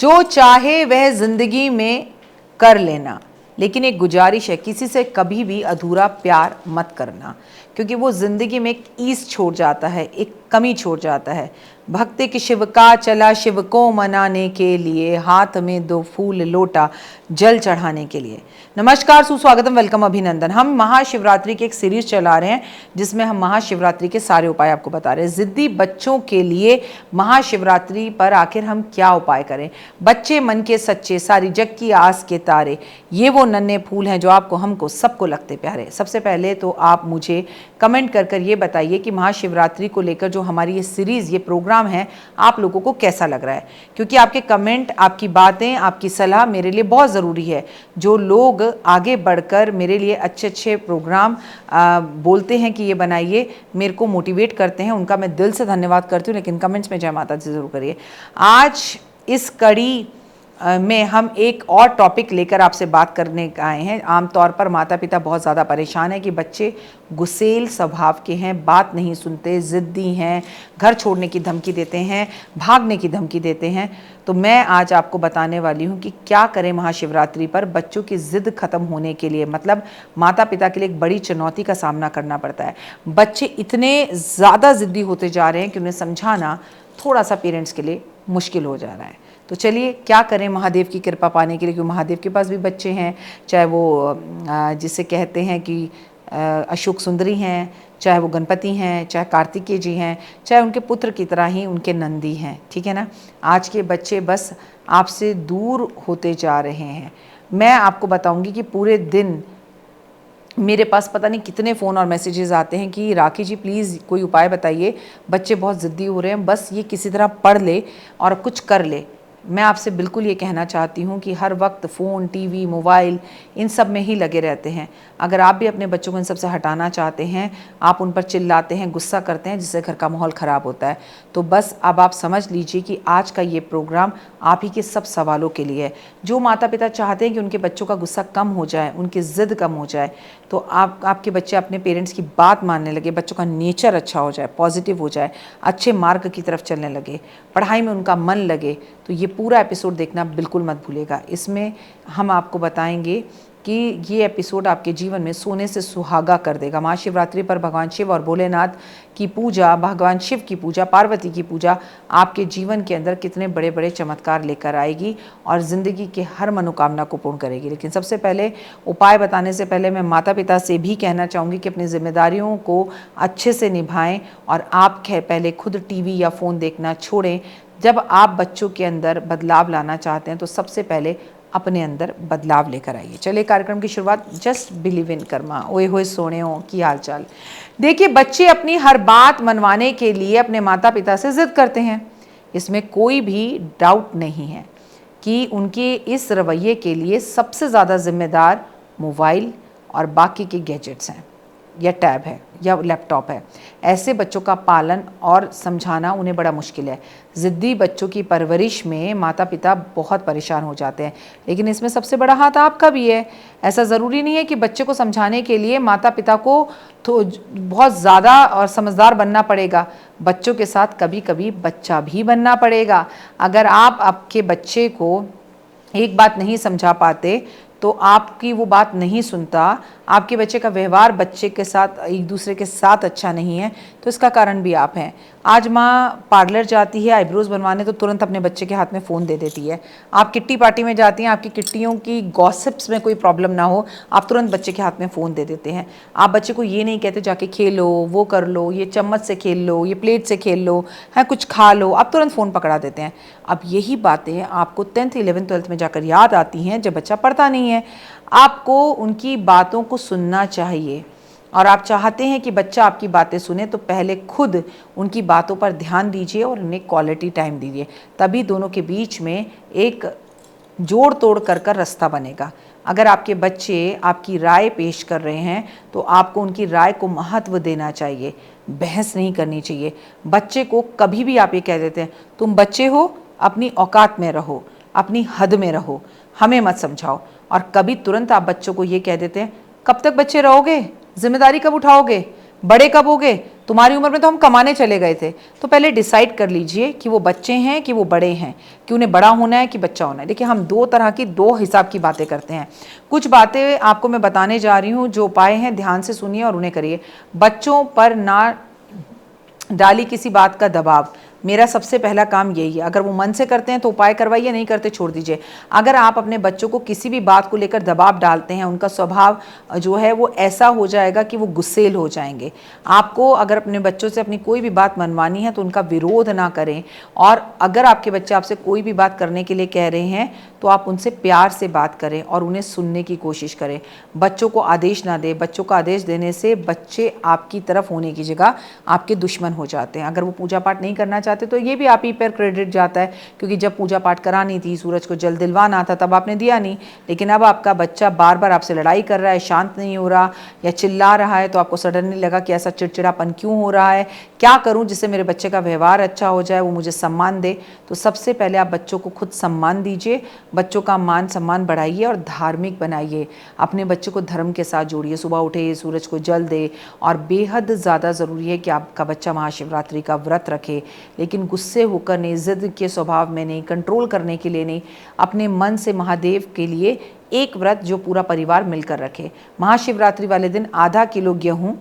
जो चाहे वह जिंदगी में कर लेना, लेकिन एक गुजारिश है, किसी से कभी भी अधूरा प्यार मत करना, क्योंकि वो जिंदगी में एक ईस छोड़ जाता है, एक कमी छोड़ जाता है। भक्ति के शिव का चला शिव को मनाने के लिए, हाथ में 2 फूल लोटा जल चढ़ाने के लिए। नमस्कार, सुस्वागतम, वेलकम, अभिनंदन। हम महाशिवरात्रि की एक सीरीज चला रहे हैं जिसमें हम महाशिवरात्रि के सारे उपाय आपको बता रहे हैं। जिद्दी बच्चों के लिए महाशिवरात्रि पर आखिर हम क्या उपाय करें। बच्चे मन के सच्चे, सारी जग की आस के तारे, ये वो नन्हे फूल हैं जो आपको, हमको, सबको लगते प्यारे। सबसे पहले तो आप मुझे कमेंट कर ये बताइए कि महाशिवरात्रि को लेकर जो हमारी ये सीरीज, ये प्रोग्राम है, आप लोगों को कैसा लग रहा है, क्योंकि आपके कमेंट, आपकी बातें, आपकी सलाह मेरे लिए बहुत ज़रूरी है। जो लोग आगे बढ़कर मेरे लिए अच्छे अच्छे प्रोग्राम बोलते हैं कि ये बनाइए, मेरे को मोटिवेट करते हैं, उनका मैं दिल से धन्यवाद करती हूँ। लेकिन कमेंट्स में जय माता दी ज़रूर करिए। आज इस कड़ी में हम एक और टॉपिक लेकर आपसे बात करने आए हैं। आमतौर पर माता पिता बहुत ज़्यादा परेशान हैं कि बच्चे गुस्सेल स्वभाव के हैं, बात नहीं सुनते, ज़िद्दी हैं, घर छोड़ने की धमकी देते हैं, भागने की धमकी देते हैं। तो मैं आज आपको बताने वाली हूँ कि क्या करें महाशिवरात्रि पर बच्चों की ज़िद ख़त्म होने के लिए। मतलब माता पिता के लिए एक बड़ी चुनौती का सामना करना पड़ता है। बच्चे इतने ज़्यादा ज़िद्दी होते जा रहे हैं कि उन्हें समझाना थोड़ा सा पेरेंट्स के लिए मुश्किल हो जा रहा है। तो चलिए क्या करें महादेव की कृपा पाने के लिए, क्योंकि महादेव के पास भी बच्चे हैं, चाहे वो जिसे कहते हैं कि अशोक सुंदरी हैं, चाहे वो गणपति हैं, चाहे कार्तिकेय जी हैं, चाहे उनके पुत्र की तरह ही उनके नंदी हैं। ठीक है ना। आज के बच्चे बस आपसे दूर होते जा रहे हैं। मैं आपको बताऊंगी कि पूरे दिन मेरे पास पता नहीं कितने फ़ोन और मैसेजेस आते हैं कि राखी जी प्लीज़ कोई उपाय बताइए, बच्चे बहुत ज़िद्दी हो रहे हैं, बस ये किसी तरह पढ़ ले और कुछ कर ले। मैं आपसे बिल्कुल ये कहना चाहती हूँ कि हर वक्त फ़ोन, टीवी, मोबाइल, इन सब में ही लगे रहते हैं। अगर आप भी अपने बच्चों को इन सब से हटाना चाहते हैं, आप उन पर चिल्लाते हैं, गुस्सा करते हैं, जिससे घर का माहौल ख़राब होता है, तो बस अब आप समझ लीजिए कि आज का ये प्रोग्राम आप ही के सब सवालों के लिए है। जो माता पिता चाहते हैं कि उनके बच्चों का गुस्सा कम हो जाए, उनकी ज़िद कम हो जाए, तो आपके बच्चे अपने पेरेंट्स की बात मानने लगे, बच्चों का नेचर अच्छा हो जाए, पॉजिटिव हो जाए, अच्छे मार्ग की तरफ चलने लगे, पढ़ाई में उनका मन लगे, तो ये पूरा एपिसोड देखना बिल्कुल मत भूलिएगा। इसमें हम आपको बताएंगे कि ये एपिसोड आपके जीवन में सोने से सुहागा कर देगा। महाशिवरात्रि पर भगवान शिव और भोलेनाथ की पूजा, भगवान शिव की पूजा, पार्वती की पूजा आपके जीवन के अंदर कितने बड़े बड़े चमत्कार लेकर आएगी और ज़िंदगी के हर मनोकामना को पूर्ण करेगी। लेकिन सबसे पहले उपाय बताने से पहले मैं माता पिता से भी कहना चाहूँगी कि अपनी जिम्मेदारियों को अच्छे से निभाएं और आप पहले खुद टीवी या फ़ोन देखना छोड़ें। जब आप बच्चों के अंदर बदलाव लाना चाहते हैं तो सबसे पहले अपने अंदर बदलाव लेकर आइए। चलिए कार्यक्रम की शुरुआत। Just believe in Karma. ओए होए सोनियों की हाल चाल। देखिए, बच्चे अपनी हर बात मनवाने के लिए अपने माता पिता से जिद करते हैं, इसमें कोई भी डाउट नहीं है कि उनके इस रवैये के लिए सबसे ज़्यादा जिम्मेदार मोबाइल और बाकी के गैजेट्स हैं, या टैब है, या लैपटॉप है। ऐसे बच्चों का पालन और समझाना उन्हें बड़ा मुश्किल है। ज़िद्दी बच्चों की परवरिश में माता पिता बहुत परेशान हो जाते हैं, लेकिन इसमें सबसे बड़ा हाथ आपका भी है। ऐसा ज़रूरी नहीं है कि बच्चे को समझाने के लिए माता पिता को तो बहुत ज़्यादा और समझदार बनना पड़ेगा। बच्चों के साथ कभी कभी बच्चा भी बनना पड़ेगा। अगर आप आपके बच्चे को एक बात नहीं समझा पाते तो आपकी वो बात नहीं सुनता, आपके बच्चे का व्यवहार बच्चे के साथ, एक दूसरे के साथ अच्छा नहीं है, तो इसका कारण भी आप हैं। आज माँ पार्लर जाती है आईब्रोज बनवाने तो तुरंत अपने बच्चे के हाथ में फ़ोन दे देती है। आप किट्टी पार्टी में जाती हैं, आपकी किट्टियों की गॉसिप्स में कोई प्रॉब्लम ना हो, आप तुरंत बच्चे के हाथ में फ़ोन दे देते हैं। आप बच्चे को ये नहीं कहते जाके खेलो, वो कर लो, ये चम्मच से खेल लो, ये प्लेट से खेल लो, है कुछ खा लो, आप तुरंत फ़ोन पकड़ा देते हैं। अब यही बातें आपको 10th 11th 12th में जाकर याद आती हैं जब बच्चा पढ़ता नहीं है। आपको उनकी बातों को सुनना चाहिए और आप चाहते हैं कि बच्चा आपकी बातें सुने, तो पहले खुद उनकी बातों पर ध्यान दीजिए और उन्हें क्वालिटी टाइम दीजिए। तभी दोनों के बीच में एक जोड़ तोड़ कर रास्ता बनेगा। अगर आपके बच्चे आपकी राय पेश कर रहे हैं तो आपको उनकी राय को महत्व देना चाहिए, बहस नहीं करनी चाहिए। बच्चे को कभी भी आप ये कह देते हैं तुम बच्चे हो, अपनी औकात में रहो, अपनी हद में रहो, हमें मत समझाओ। और कभी तुरंत आप बच्चों को ये कह देते हैं कब तक बच्चे रहोगे, जिम्मेदारी कब उठाओगे, बड़े कब हो गए? तुम्हारी उम्र में तो हम कमाने चले गए थे। तो पहले डिसाइड कर लीजिए कि वो बच्चे हैं कि वो बड़े हैं, कि उन्हें बड़ा होना है कि बच्चा होना है। देखिए, हम दो तरह की, दो हिसाब की बातें करते हैं। कुछ बातें आपको मैं बताने जा रही हूँ, जो उपाय हैं ध्यान से सुनिए और उन्हें करिए। बच्चों पर ना डाली किसी बात का दबाव, मेरा सबसे पहला काम यही है। अगर वो मन से करते हैं तो उपाय करवाइए, नहीं करते छोड़ दीजिए। अगर आप अपने बच्चों को किसी भी बात को लेकर दबाव डालते हैं, उनका स्वभाव जो है वो ऐसा हो जाएगा कि वो गुस्सेल हो जाएंगे। आपको अगर अपने बच्चों से अपनी कोई भी बात मनवानी है तो उनका विरोध ना करें। और अगर आपके बच्चे आपसे कोई भी बात करने के लिए कह रहे हैं तो आप उनसे प्यार से बात करें और उन्हें सुनने की कोशिश करें। बच्चों को आदेश ना दें। बच्चों को आदेश देने से बच्चे आपकी तरफ होने की जगह आपके दुश्मन हो जाते हैं। अगर वो पूजा पाठ नहीं करना चाहते तो ये भी आप ही पर क्रेडिट जाता है, क्योंकि जब पूजा पाठ करानी थी, सूरज को जल दिलवाना था, तब आपने दिया नहीं। लेकिन अब आपका बच्चा बार बार आपसे लड़ाई कर रहा है, शांत नहीं हो रहा या चिल्ला रहा है, तो आपको सडनली लगा कि ऐसा चिड़चिड़ापन क्यों हो रहा है, क्या करूं जिससे मेरे बच्चे का व्यवहार अच्छा हो जाए, वो मुझे सम्मान दे। तो सबसे पहले आप बच्चों को खुद सम्मान दीजिए, बच्चों का मान सम्मान बढ़ाइए और धार्मिक बनाइए। अपने बच्चों को धर्म के साथ जोड़िए, सुबह उठे, सूरज को जल दे। और बेहद ज़्यादा ज़रूरी है कि आपका बच्चा महाशिवरात्रि का व्रत रखे, लेकिन गुस्से होकर नहीं, ज़िद के स्वभाव में नहीं, कंट्रोल करने के लिए नहीं, अपने मन से महादेव के लिए एक व्रत जो पूरा परिवार मिलकर रखे। महाशिवरात्रि वाले दिन आधा किलो गेहूँ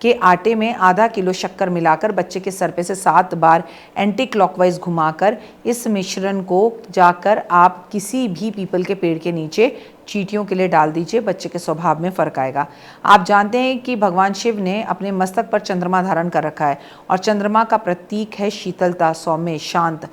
के आटे में आधा किलो शक्कर मिलाकर बच्चे के सर पे से 7 बार एंटी क्लॉकवाइज घुमाकर इस मिश्रण को जाकर आप किसी भी पीपल के पेड़ के नीचे चींटियों के लिए डाल दीजिए। बच्चे के स्वभाव में फ़र्क आएगा। आप जानते हैं कि भगवान शिव ने अपने मस्तक पर चंद्रमा धारण कर रखा है और चंद्रमा का प्रतीक है शीतलता, सौम्य, शांत।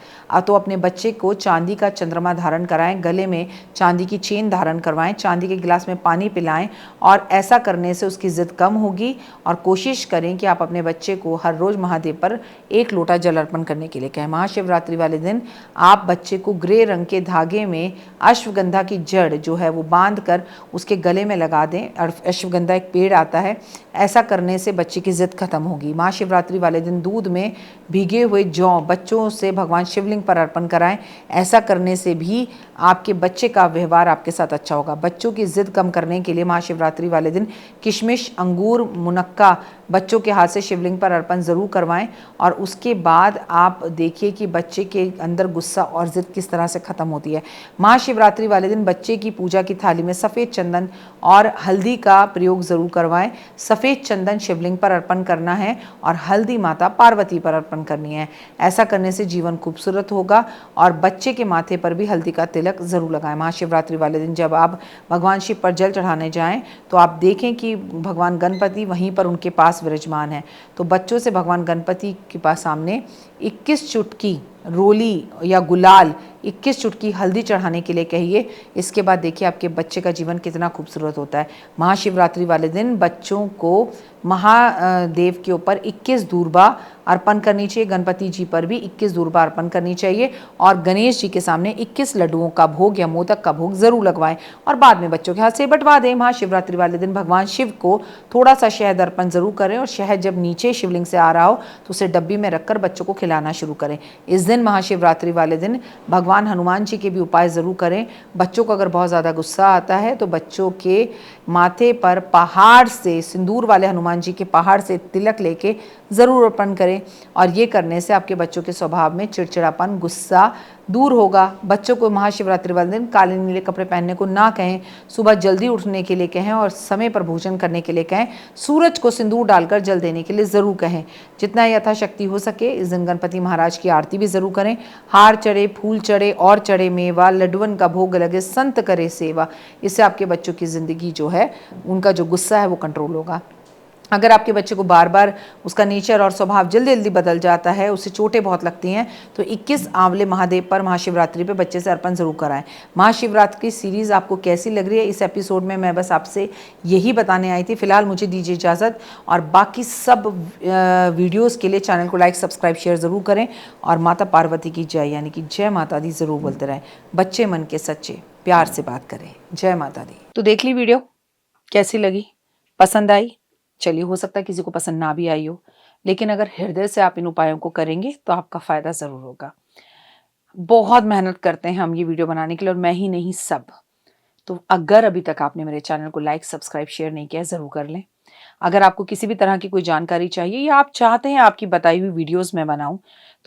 तो अपने बच्चे को चांदी का चंद्रमा धारण कराएं, गले में चांदी की चेन धारण करवाएं, चांदी के गिलास में पानी पिलाएं। और ऐसा करने से उसकी ज़िद कम होगी। और कोशिश करें कि आप अपने बच्चे को हर रोज़ महादेव पर 1 लोटा जल अर्पण करने के लिए कहें। महाशिवरात्रि वाले दिन आप बच्चे को ग्रे रंग के धागे में अश्वगंधा की जड़ जो है वो बांध कर उसके गले में लगा दें। अश्वगंधा एक पेड़ आता है। ऐसा करने से बच्चे की ज़िद खत्म होगी। महाशिवरात्रि वाले दिन दूध में भीगे हुए जौ बच्चों से भगवान शिवलिंग पर अर्पण कराएं। ऐसा करने से भी आपके बच्चे का व्यवहार आपके साथ अच्छा होगा। बच्चों की ज़िद कम करने के लिए महाशिवरात्रि वाले दिन किशमिश, अंगूर, मुनक्का बच्चों के हाथ से शिवलिंग पर अर्पण ज़रूर करवाएं। और उसके बाद आप देखिए कि बच्चे के अंदर गुस्सा और ज़िद किस तरह से ख़त्म होती है। महाशिवरात्रि वाले दिन बच्चे की पूजा की थाली में सफ़ेद चंदन और हल्दी का प्रयोग ज़रूर करवाएं। सफ़ेद चंदन शिवलिंग पर अर्पण करना है और हल्दी माता पार्वती पर अर्पण करनी है। ऐसा करने से जीवन खूबसूरत होगा। और बच्चे के माथे पर भी हल्दी का तिलक ज़रूर लगाएं। महाशिवरात्रि वाले दिन जब आप भगवान शिव पर जल चढ़ाने जाएं तो आप देखें कि भगवान गणपति वहीं पर उनके पास विराजमान है। तो बच्चों से भगवान गणपति के पास सामने 21 चुटकी रोली या गुलाल, 21 चुटकी हल्दी चढ़ाने के लिए कहिए। इसके बाद देखिए आपके बच्चे का जीवन कितना खूबसूरत होता है। महाशिवरात्रि वाले दिन बच्चों को महादेव के ऊपर 21 दूर्बा अर्पण करनी चाहिए। गणपति जी पर भी 21 दूर्बा अर्पण करनी चाहिए। और गणेश जी के सामने 21 लड्डुओं का भोग या मोदक का भोग ज़रूर लगवाएं और बाद में बच्चों के हाथ से बंटवा दें। महाशिवरात्रि वाले दिन भगवान शिव को थोड़ा सा शहद अर्पण ज़रूर करें और शहद जब नीचे शिवलिंग से आ रहा हो तो उसे डब्बी में रखकर बच्चों को खिलाना शुरू करें। इस दिन महाशिवरात्रि वाले दिन भगवान हनुमान जी के भी उपाय ज़रूर करें। बच्चों को अगर बहुत ज़्यादा गुस्सा आता है तो बच्चों के माथे पर पहाड़ से, सिंदूर वाले हनुमान जी के पहाड़ से तिलक लेके ज़रूर अर्पण करें। और ये करने से आपके बच्चों के स्वभाव में चिड़चिड़ापन, गुस्सा दूर होगा। बच्चों को महाशिवरात्रि वाले दिन काले नीले कपड़े पहनने को ना कहें। सुबह जल्दी उठने के लिए कहें और समय पर भोजन करने के लिए कहें। सूरज को सिंदूर डालकर जल देने के लिए ज़रूर कहें। जितना यथाशक्ति हो सके इस दिन गणपति महाराज की आरती भी ज़रूर करें। हार चढ़े, फूल चढ़े और चढ़े मेवा, लड्डुअन का भोग लगे, संत करे सेवा। इससे आपके बच्चों की ज़िंदगी जो है, उनका जो गुस्सा है वो कंट्रोल होगा। अगर आपके बच्चे को बार बार उसका नेचर और स्वभाव जल्दी जल्दी बदल जाता है, उसे चोटें बहुत लगती हैं, तो 21 आंवले महादेव पर महाशिवरात्रि पे बच्चे से अर्पण ज़रूर कराएं। महाशिवरात्रि की सीरीज़ आपको कैसी लग रही है? इस एपिसोड में मैं बस आपसे यही बताने आई थी। फिलहाल मुझे दीजिए इजाज़त और बाकी सब वीडियोज़ के लिए चैनल को लाइक, सब्सक्राइब, शेयर ज़रूर करें। और माता पार्वती की जय, यानी कि जय माता दी ज़रूर बोलते रहें। बच्चे मन के सच्चे, प्यार से बात करें। जय माता दी। तो देख ली वीडियो, कैसी लगी? पसंद आई? चलिए, हो सकता है किसी को पसंद ना भी आई हो, लेकिन अगर हृदय से आप इन उपायों को करेंगे तो आपका फ़ायदा ज़रूर होगा। बहुत मेहनत करते हैं हम ये वीडियो बनाने के लिए, और मैं ही नहीं, सब। तो अगर अभी तक आपने मेरे चैनल को लाइक, सब्सक्राइब, शेयर नहीं किया, ज़रूर कर लें। अगर आपको किसी भी तरह की कोई जानकारी चाहिए या आप चाहते हैं आपकी बताई हुई वीडियोस मैं बनाऊं,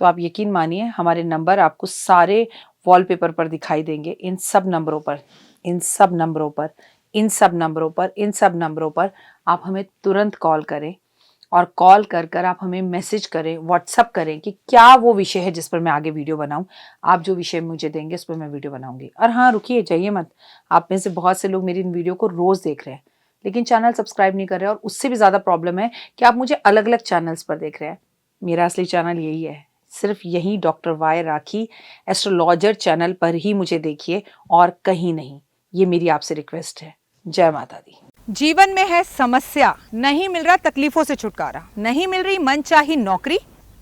तो आप यकीन मानिए हमारे नंबर आपको सारे वॉलपेपर पर दिखाई देंगे। इन सब नंबरों पर, इन सब नंबरों पर, इन सब नंबरों पर, इन सब नंबरों पर आप हमें तुरंत कॉल करें और कॉल कर कर आप हमें मैसेज करें, व्हाट्सअप करें कि क्या वो विषय है जिस पर मैं आगे वीडियो बनाऊं। आप जो विषय मुझे देंगे उस पर मैं वीडियो बनाऊंगी। और हाँ, रुकिए, जाइए मत। आप में से बहुत से लोग मेरी इन वीडियो को रोज़ देख रहे हैं लेकिन चैनल सब्सक्राइब नहीं कर रहे हैं, और उससे भी ज़्यादा प्रॉब्लम है कि आप मुझे अलग अलग चैनल्स पर देख रहे हैं। मेरा असली चैनल यही है, सिर्फ यही डॉक्टर वाई राखी एस्ट्रोलॉजर चैनल पर ही मुझे देखिए और कहीं नहीं। ये मेरी आपसे रिक्वेस्ट है। जय माता दी। जीवन में है समस्या, नहीं मिल रहा तकलीफों से छुटकारा, नहीं मिल रही मनचाही नौकरी,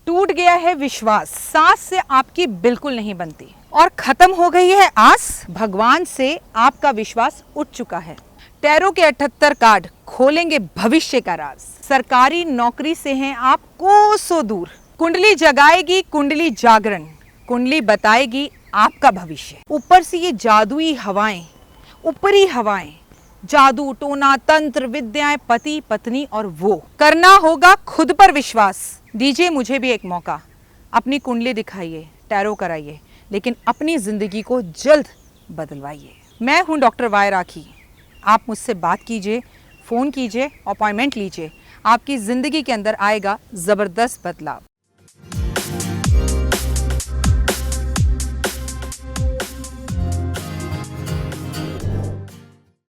टूट गया है विश्वास, सांस से आपकी बिल्कुल नहीं बनती और खत्म हो गई है आस, भगवान से आपका विश्वास उठ चुका है। टैरो के 78 कार्ड खोलेंगे भविष्य का राज। सरकारी नौकरी से हैं आप कोसों दूर, कुंडली जगाएगी कुंडली जागरण, कुंडली बताएगी आपका भविष्य। ऊपर से ये जादुई हवाएं, ऊपरी हवाएं, जादू टोना तंत्र विद्याएं, पति पत्नी और वो, करना होगा खुद पर विश्वास। दीजिए मुझे भी एक मौका, अपनी कुंडली दिखाइए, टैरो कराइए, लेकिन अपनी जिंदगी को जल्द बदलवाइए। मैं हूं डॉक्टर वाई राखी। आप मुझसे बात कीजिए, फ़ोन कीजिए, अपॉइंटमेंट लीजिए, आपकी ज़िंदगी के अंदर आएगा ज़बरदस्त बदलाव।